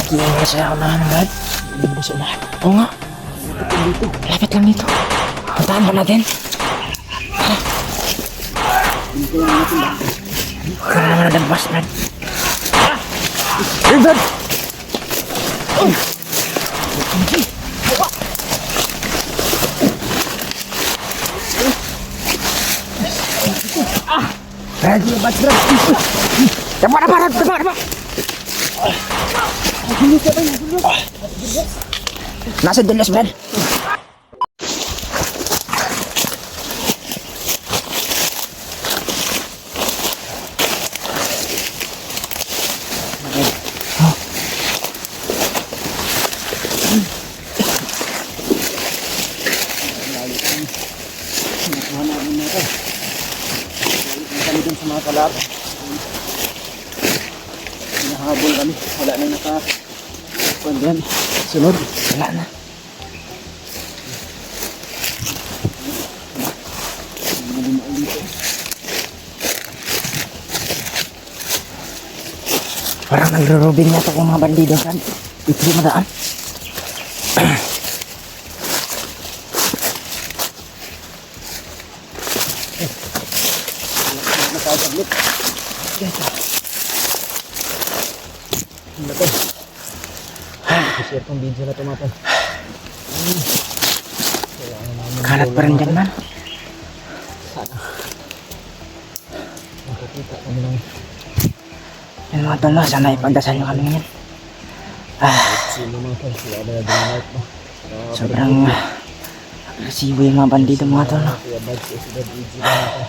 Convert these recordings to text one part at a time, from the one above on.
Nag-iingay siya ako naman, Brad. Inumbos na. Oo nga. Lapit lang dito. Puntahan ba natin? Huwag ka na naman nadagpas, Brad. Hey, Brad! Brad, Dapa! Nasa dulas, Brad. Kami dun sa mga kalab. Hinahabol kami. Wala na naka-pandiyan. Sunod. Wala na. Parang nagro-robing na ito kung mga bandido, Brad. Ito yung madaan. Nakasaglit. Ano to? I-share tong video na ito mga tol. Kalat pa rin dyan, man. Sana makikita kami ng Yan mga tol, no? Sana ipagdasal nyo kami ngayon. sino mga tol. Sila na dinamit mo. Sobrang agresibo yung mga bandido, mga tol, no? Kaya bad sa Ciudad Easy na ito.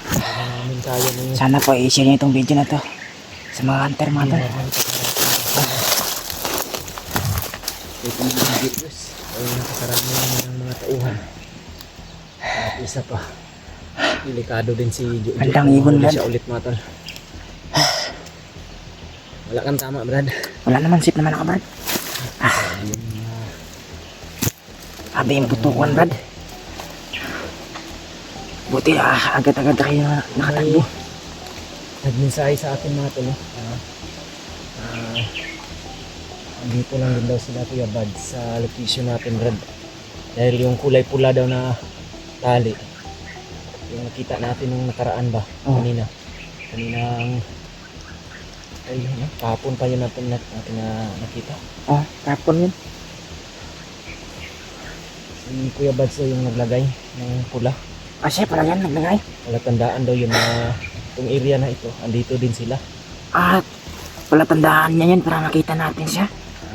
Hindi namin kaya na yun. Sana po i-share nyo itong video na to sa mga hunter, mga tol. Ito yung mga videos ay nakakarami ng mga tauhan. At isa pa, delikado din si Jojo. Bandang ibon, Brad. Siya ulit mga tol. Wala kang tama, Brad. Wala naman, sip naman ako, Brad. Sabi yung putukan, Brad. Buti, agad-agad kayo nakatakbo. Nagmensahe sa akin mga tol. Dito lang din daw sila Kuya Bad sa location natin, Brad. Dahil yung kulay pula daw na tali, yung nakita natin nung nakaraan ba, kanina ang ay yun, kahapon pa yun natin nakita. Tapon yun. Si Kuya Bad yung naglagay ng pula. Siya pala yan, naglagay. Wala tandaan daw yun na itong area na ito, andito din sila. Wala tandaan niya yan para makita natin siya.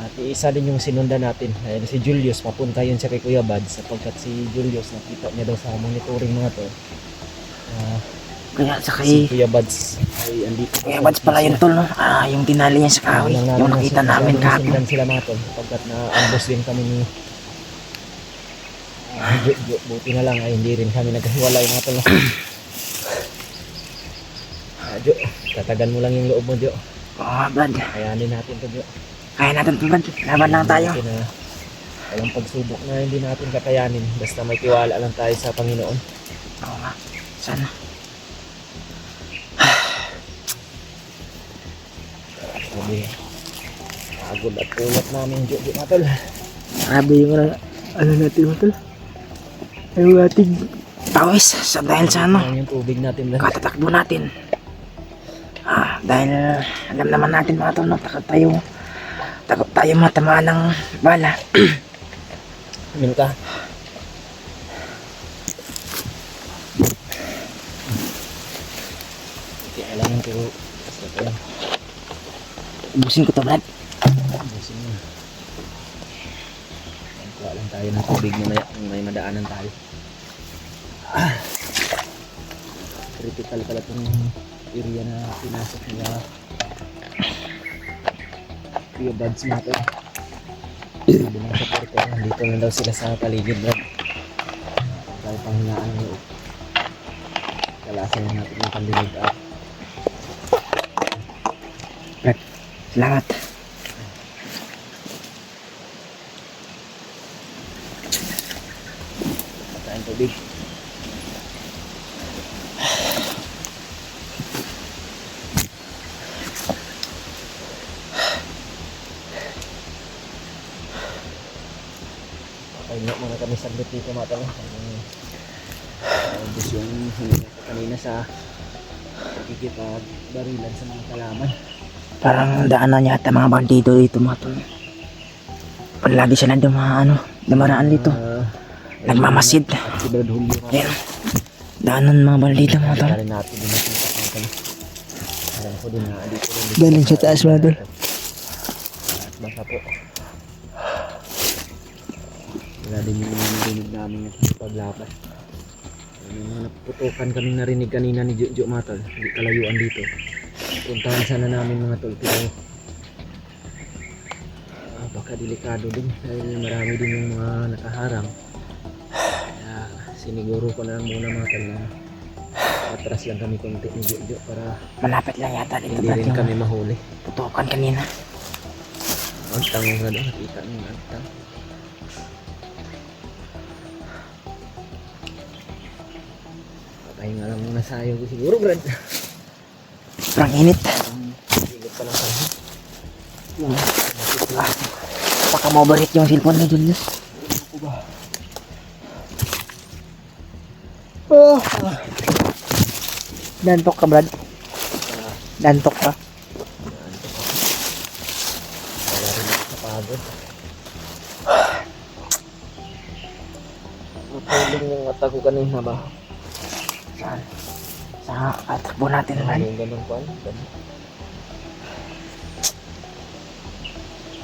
At isa din yung sinundan natin. Dahil si Julius, papunta yun siya kay Kuya Bad sapagkat si Julius nakita niya daw sa monitoring mga to. Kaya sa Si kay Kuya Bads ay andito. Kuya Bads pala yun, tol, no? Yung tinali niya sa kahoy, yung nakita namin kahapon. Sinundan sila mga to sapagkat na-ambush din kami ni buti na lang ay hindi rin kami nagkahiwalay mga tol. Jo, tatagan mo lang yung loob mo, Jo. Oo, Brad. Kayanin natin to, Jo. Kaya natin to, Brad. Laban lang tayo. Walang pagsubok na hindi natin kakayanin. Basta may tiwala lang tayo sa Panginoon. Oo nga. Sana. Sabi, pagod at ulat namin, Jo, mga tol. Sabi yung natin, mga tol. Yung ating pawis sa dahil sa Yung tubig natin lang. katatakbo natin. Dahil alam naman natin, mga tol, no? Takot tayo matamaan ng bala. Minum ka. Okay, alam mo pero basta ko lang. Ubusin ko to, Brad. Busin mo. Kuha lang tayo ng tubig mamaya kung may madaanan tayo. Critical pala itong area na pinasok nila Kuya Bads natin. Sabi ng supporter, nandito na daw sila sa paligid, Brad. Dahil panghinaan ng loob. Kalasan na natin yung pandinig at Salamat. patayin tubig. kami saglit dito mga tol. Gusto yung huli ko kanina sa barilan sa mga kalaman. Parang daanan yata mga bandido dito mga tol. Palagi sila dumaraan dito. Nagmamasid. At si Brad Julio mga Ayan. Daanan mga bandido mga tol. Kaya natin din nakita mga tol. Alam ko din na dito rin. Galing sa taas mga tol. At baka po. Wala din yung narinig namin paglabas. May mga naputukan kaming narinig kanina ni Jojo mga tol. Hindi kalayuan dito. Puntahan sana namin mga tol. Pero baka delikado din dahil marami din yung mga nakaharang. Kaya siniguro ko na lang muna mga tol na atras lang kami konti ni Jojo para Malapit lang yata dito hindi rin yung kami mahuli. putukan kanina. Ang tango nga doon, nakita niyo ang tang. Papahinga lang muna sayo ko siguro Brad. Sobrang init. Higot pa lang tayo. Baka ma-overheat yung cellphone ni Julius. Dantok ka, Brad. Dantok ka. Wala rin ako sa pagod. Matulong yung mata ko kanina ba? Saan? Sa katakbo natin, Brad. Yung ganun ko ano?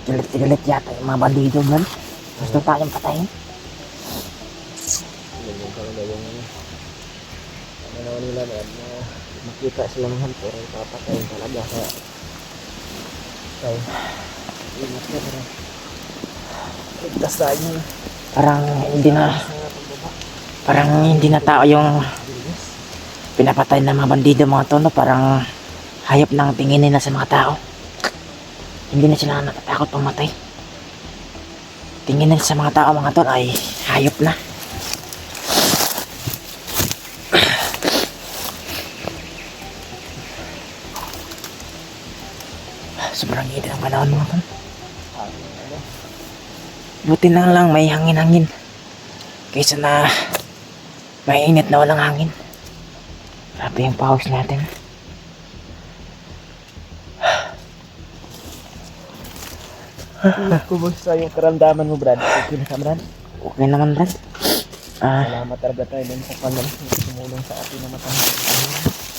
Galit yata yung mga bandido, Brad. Gusto tayong patayin. Yun yung talaga yung ano nila na makita sila ng hunter ay papatayin talaga kaya ingat ka pero ligtas tayo Parang hindi na tao yung pinapatay ng mga bandido mga to, no? Parang hayop lang tingin nila sa mga tao. Hindi na sila natatakot pumatay. Tingin nila sa mga tao mga to ay hayop na. Sobrang init ang panahon mga to. Buti na lang may hangin-hangin kaysa na may init na walang hangin. Grabe yung pawis natin. Kumusta yung karamdaman mo Brad? Okay na ka Brad? Okay naman, Brad. Salamat talaga tayo din sa panahon sumulong sa atin na matanggal.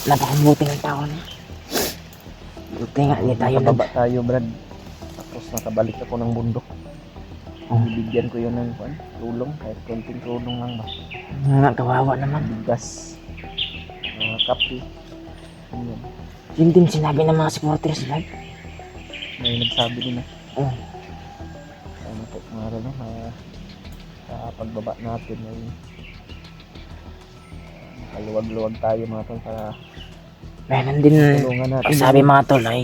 Napakabuti ng tao na. Buti nga, hindi tayo Nakababa tayo Brad. Tapos nakabalik ako ng bundok. Bibigyan ko yun ng tulong, kahit konting tulong lang ba. Kawawa naman. Bigas, kape. Yun. Yun din sinabi ng mga supporters, Brad. May nagsabi din na. Oh. Sana po mga ano, sa pagbaba natin ay makaluwag-luwag tayo mga tol para Meron din, tulungan natin. sabi mga tol ay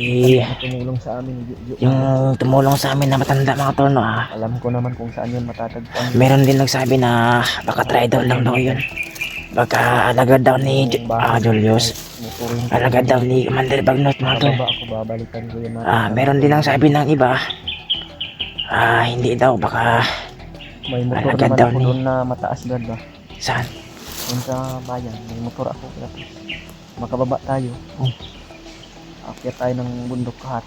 tumulong sa amin. yung tumulong sa amin na matanda mga tol, no, Alam ko naman kung saan yun matatagpuan. meron din nagsabi na baka traitor lang daw yun. Baka alagad daw ni Julius. Alagad daw ni Commander Bagnot mga tol. Bababa ako, babalikan ko yun. Meron din ang sabi ng iba. Hindi daw, baka May motor alagad naman daw ako ni- doon na mataas Brad ba. saan? Doon sa bayan, may motor ako. Tapos makababa tayo. Akyat tayo ng bundok at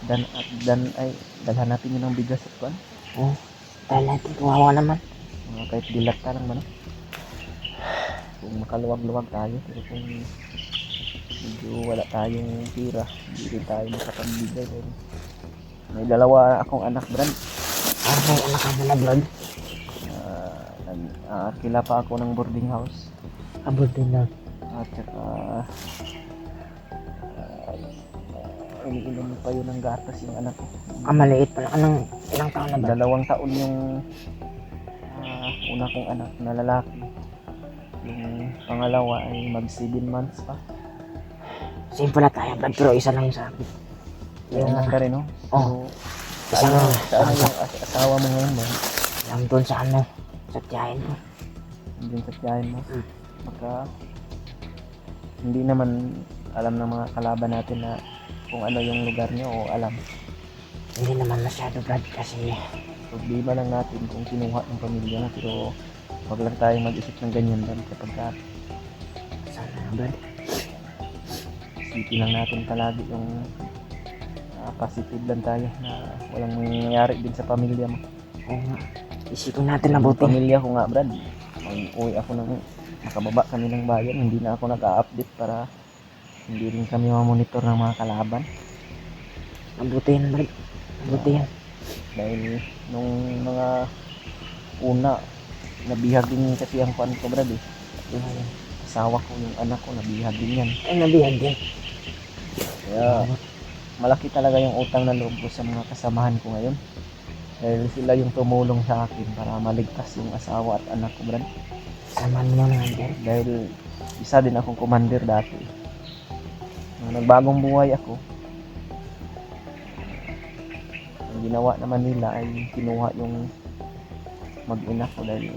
dan ay dalhan natin yun ng bigas at kuan. Dahil natin kawawa naman. Mga kahit dilat ka lang man. Kung makaluwag-luwag tayo, pero kung medyo wala tayong pira, hindi rin tayo makapagbigay. Pero may dalawa akong anak Brad. May anak ka na Brad. Kila pa ako ng boarding house. Abot din na. At saka iniinom pa yun ng gatas yung anak ko. Maliit pa lang. Ilang taon na ba? 2 taon yung una kong anak na lalaki. Yung pangalawa ay mag 7 months pa. Same pala tayo, Brad, pero isa lang yung sa akin. Yung anak ka rin, no? Oo. So, saan yung asawa mo ngayon ba? Lang doon sa sa tiyahin ko. Hindi sa tiyahin mo. Maka hindi naman alam ng mga kalaban natin na kung ano yung lugar niyo o alam. Hindi naman masyado, Brad, kasi Problema lang natin kung kinuha ng pamilya na pero Huwag lang tayong mag-isip ng ganyan Brad kapag Sana Brad. isipin lang natin palagi yung positive lang tayo na walang mangyayari din sa pamilya mo. Oo nga. Isipin natin na Yung buti. pamilya ko nga Brad, mag-uwi ako ng makababa kami ng bayan, hindi na ako nag-a-update para hindi rin kami mamonitor ng mga kalaban. Mabuti yan Brad. Mabuti yan. Dahil nung mga una, nabihag din kasi ang kuan ko Brad eh. Yung asawa ko, yung anak ko, nabihag din yan. Ay, nabihan din. Kaya malaki talaga yung utang na loob ko sa mga kasamahan ko ngayon. Dahil sila yung tumulong sa akin para maligtas yung asawa at anak ko Brad. Samahan mo naman Brad. Dahil isa din akong commander dati. Nung nagbagong buhay ako, ang ginawa naman nila ay kinuha yung mag-ina ko dahil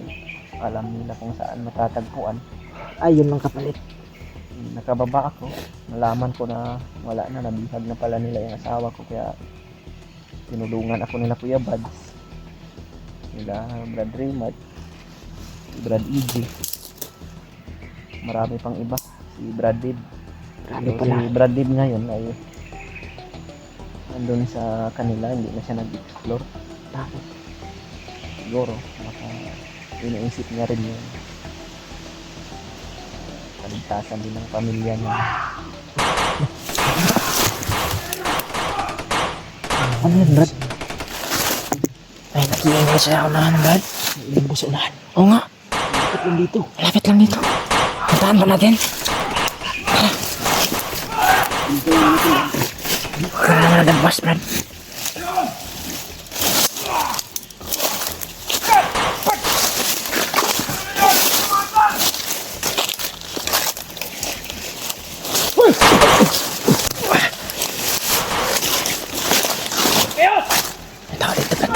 alam nila kung saan matatagpuan. Ay, yun ang kapalit. Nakababa ako, nalaman ko na wala na, nabihag na pala nila yung asawa ko, kaya tinulungan ako nila Kuya Buds, nila Brad Raymond, si Brad EJ, marami pang iba, si Brad Dib. Grabe So, pala. si Brad Dib ngayon ay andun sa kanila, hindi na siya nag-explore. Bakit? Siguro baka iniisip niya rin yung kaligtasan din ng pamilya niya. Ano yun Brad? Ay, nakiingay sa unahan Brad. Limbo sa unahan. Oo nga. Bakit lang dito? Malapit lang dito. Puntahan ba natin? Kaya naman nadabas Brad. Tao dito Brad.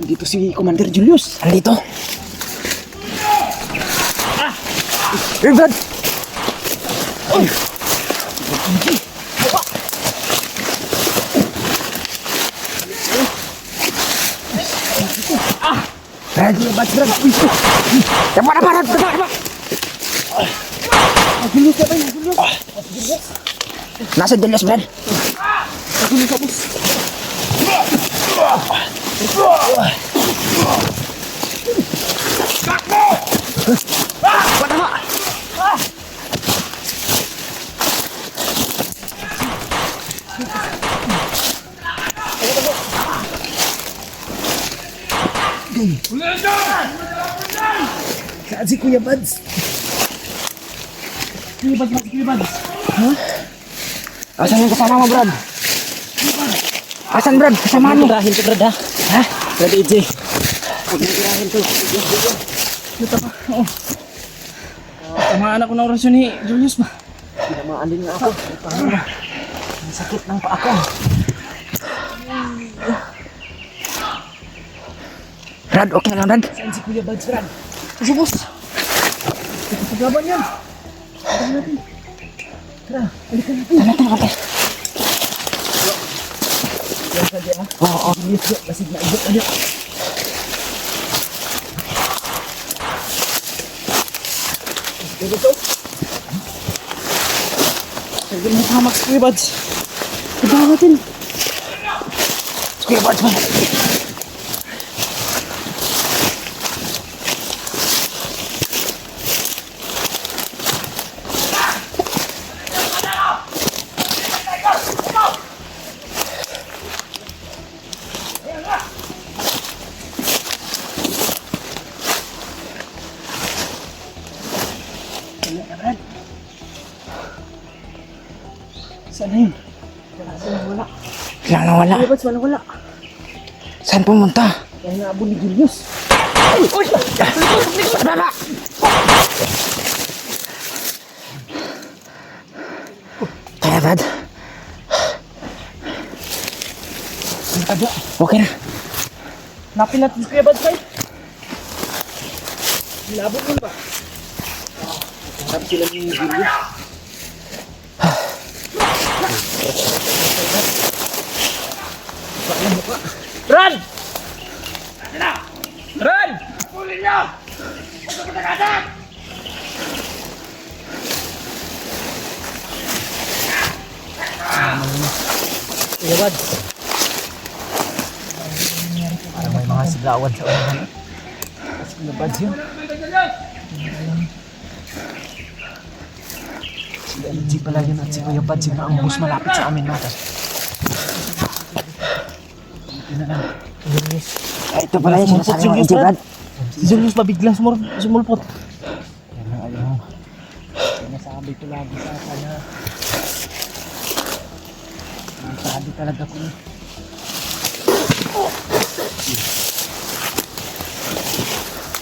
Dito si Commander Julius. Andito. Hey Brad. Brad, Brad. Dapat. Julius na ba yun? Julius? Nasa Julius, Brad. Julius ka, boss. Saan si Kuya Buds? Kuya Buds. Asan yung kasama mo, Brad? Asan, Brad? Kasama mo. Tirahin ko, Brad, ha? Ha? Brad AJ. Huwag mo tirahin to. Ito pa, oo. Tamaan ako ng orasyon ni Julius ba? Tinamaan din nga ako. Parang ang sakit ng paa ko. Brad, okay lang, Brad. Saan si Kuya Buds, Brad? Kasi, boss. Paglaban yan. Paglaban natin. Tara, balikan natin. Tara, okay. Yan sa dyan, ha? Oo. Julius, lasig na ibot ulit. Dito to. Sabi mo hamak si Kuya Buds. Paglaban natin. Kuya Brad, Brad. Saan na yun? Wala. Kailangan na wala. Kuya Buds, wala. Saan pumunta? Kaya naabol ni Julius. Uy! Baba! Tara, Brad. Taga. Okay na. Napin natin si Kuya Buds, right? Nilabot mo ba? Sabi sila ni Julius. Run! Run! Pulin niya! Kuya Bad. Parang may mga sigawan sa unahan. Kuya Bad yun. Si LG pala yun at si Kuya Bad yun na ang bus malapit sa amin mata. Ito na lang. Julius. Ito pala yung sinasabi ng AJ Brad. Si Julius ba biglang sumulpot? Yan ang ayaw. Sinasabi ko lagi sa kanya. Sabi talaga ko.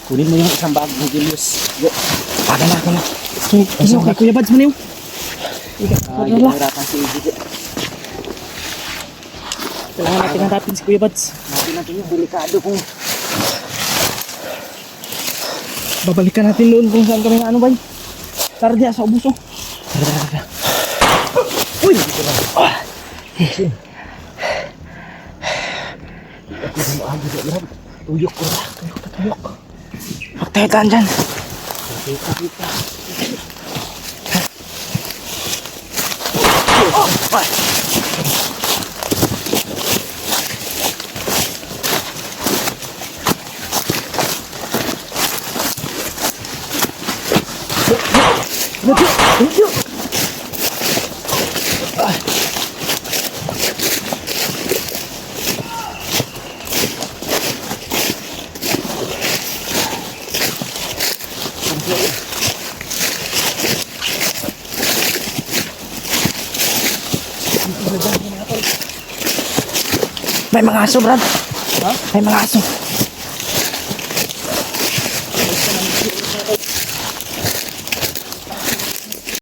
Kunin mo yung isang bag mo, Julius. Akin na. Ano kay Kuya Bads mo niyo? Hindi ko hirapan si AJ. Kailangan natin hanapin si Kuya Bads. Natin yung delikado kung Babalikan natin doon kung saan kami ano ba yun. Tara diya sa ubuso. Uy! Dito lang. Ako na maaga dyan. Tuyok ko na. Tuyok. magtahitan dyan. Kita. May mga aso, Brad. Ha? May mga aso.